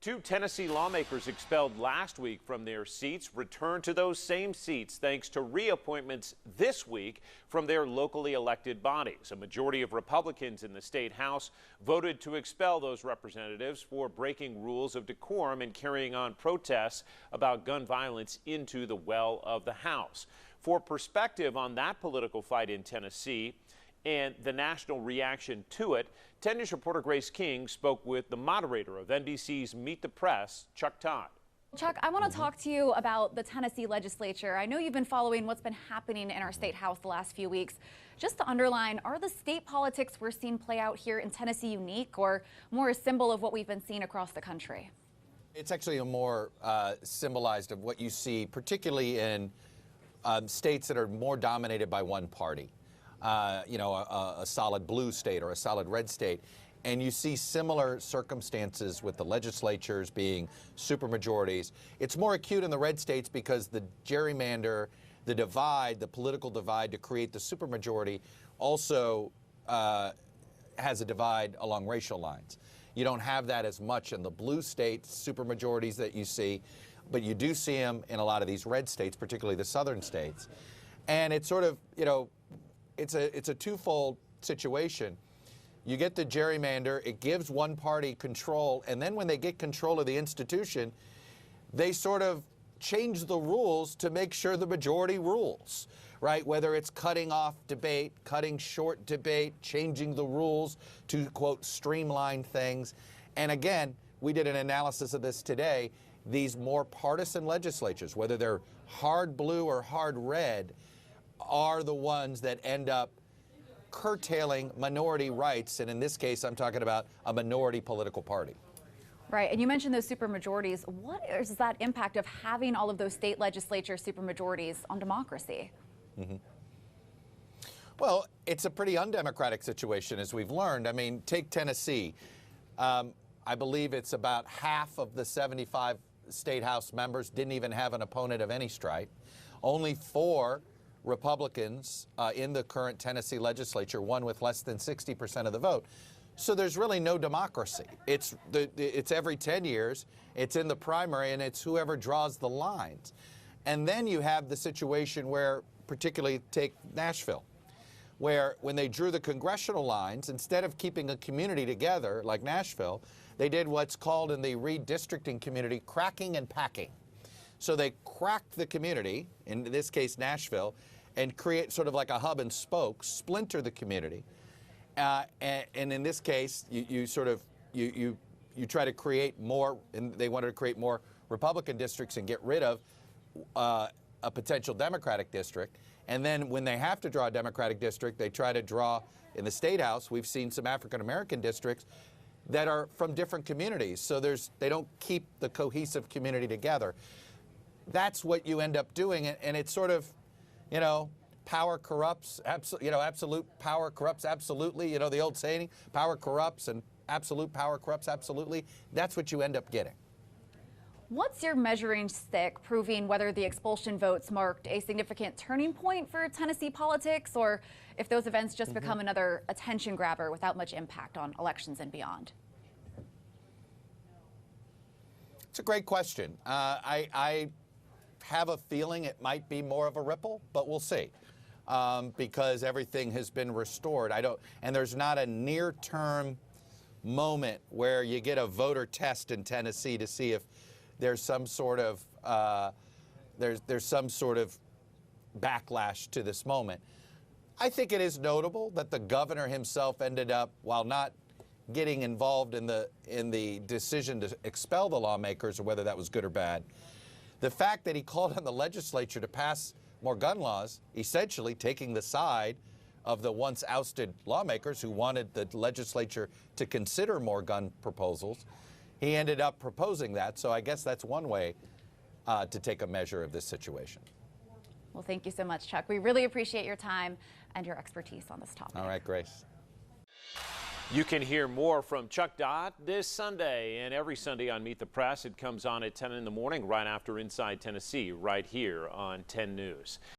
Two Tennessee lawmakers expelled last week from their seats returned to those same seats thanks to reappointments this week from their locally elected bodies. A majority of Republicans in the state House voted to expel those representatives for breaking rules of decorum and carrying on protests about gun violence into the well of the House. For perspective on that political fight in Tennessee and the national reaction to it, 10 News reporter Grace King spoke with the moderator of NBC's Meet the Press, Chuck Todd. Chuck, I want to talk to you about the Tennessee legislature. I know you've been following what's been happening in our state house the last few weeks. Just to underline, are the state politics we're seeing play out here in Tennessee unique or more a symbol of what we've been seeing across the country? It's actually a more symbolized of what you see, particularly in states that are more dominated by one party. A solid blue state or a solid red state. And you see similar circumstances with the legislatures being supermajorities. It's more acute in the red states because the gerrymander, the divide, the political divide to create the supermajority also has a divide along racial lines. You don't have that as much in the blue states, supermajorities that you see, but you do see them in a lot of these red states, particularly the southern states. And it's sort of, it's a twofold situation. You get the gerrymander, it gives one party control, and then when they get control of the institution, they sort of change the rules to make sure the majority rules, right? Whether it's cutting off debate, cutting short debate, changing the rules to, quote, streamline things. And again, we did an analysis of this today. These more partisan legislatures, whether they're hard blue or hard red, are the ones that end up curtailing minority rights, and in this case, I'm talking about a minority political party. Right, and you mentioned those supermajorities. What is that impact of having all of those state legislature supermajorities on democracy? Well, it's a pretty undemocratic situation, as we've learned. I mean, take Tennessee. I believe it's about half of the 75 state House members didn't even have an opponent of any stripe. Only 4 Republicans in the current Tennessee legislature, one with less than 60% of the vote. So there's really no democracy. It's every 10 years, it's in the primary, and it's whoever draws the lines. And then you have the situation where, particularly take Nashville, where when they drew the congressional lines, instead of keeping a community together like Nashville, they did what's called in the redistricting community cracking and packing. So they cracked the community, in this case Nashville, and create sort of like a hub and spoke, splinter the community. And in this case, you try to create more, and they wanted to create more Republican districts and get rid of a potential Democratic district. And then when they have to draw a Democratic district, they try to draw, in the state house, we've seen some African-American districts that are from different communities. So they don't keep the cohesive community together. That's what you end up doing, and it's sort of, power corrupts, absolute power corrupts absolutely, the old saying, power corrupts and absolute power corrupts absolutely. That's what you end up getting. What's your measuring stick proving whether the expulsion votes marked a significant turning point for Tennessee politics, or if those events just become another attention grabber without much impact on elections and beyond? It's a great question. I have a feeling it might be more of a ripple, but we'll see, because everything has been restored. And there's not a near-term moment where you get a voter test in Tennessee to see if there's some sort of there's some sort of backlash to this moment. I think it is notable that the governor himself ended up, while not getting involved in the decision to expel the lawmakers, or whether that was good or bad, the fact that he called on the legislature to pass more gun laws, essentially taking the side of the once ousted lawmakers who wanted the legislature to consider more gun proposals, he ended up proposing that. So I guess that's one way to take a measure of this situation. Well, thank you so much, Chuck. We really appreciate your time and your expertise on this topic. All right, Grace. You can hear more from Chuck Todd this Sunday and every Sunday on Meet the Press. It comes on at 10 in the morning right after Inside Tennessee right here on 10 News.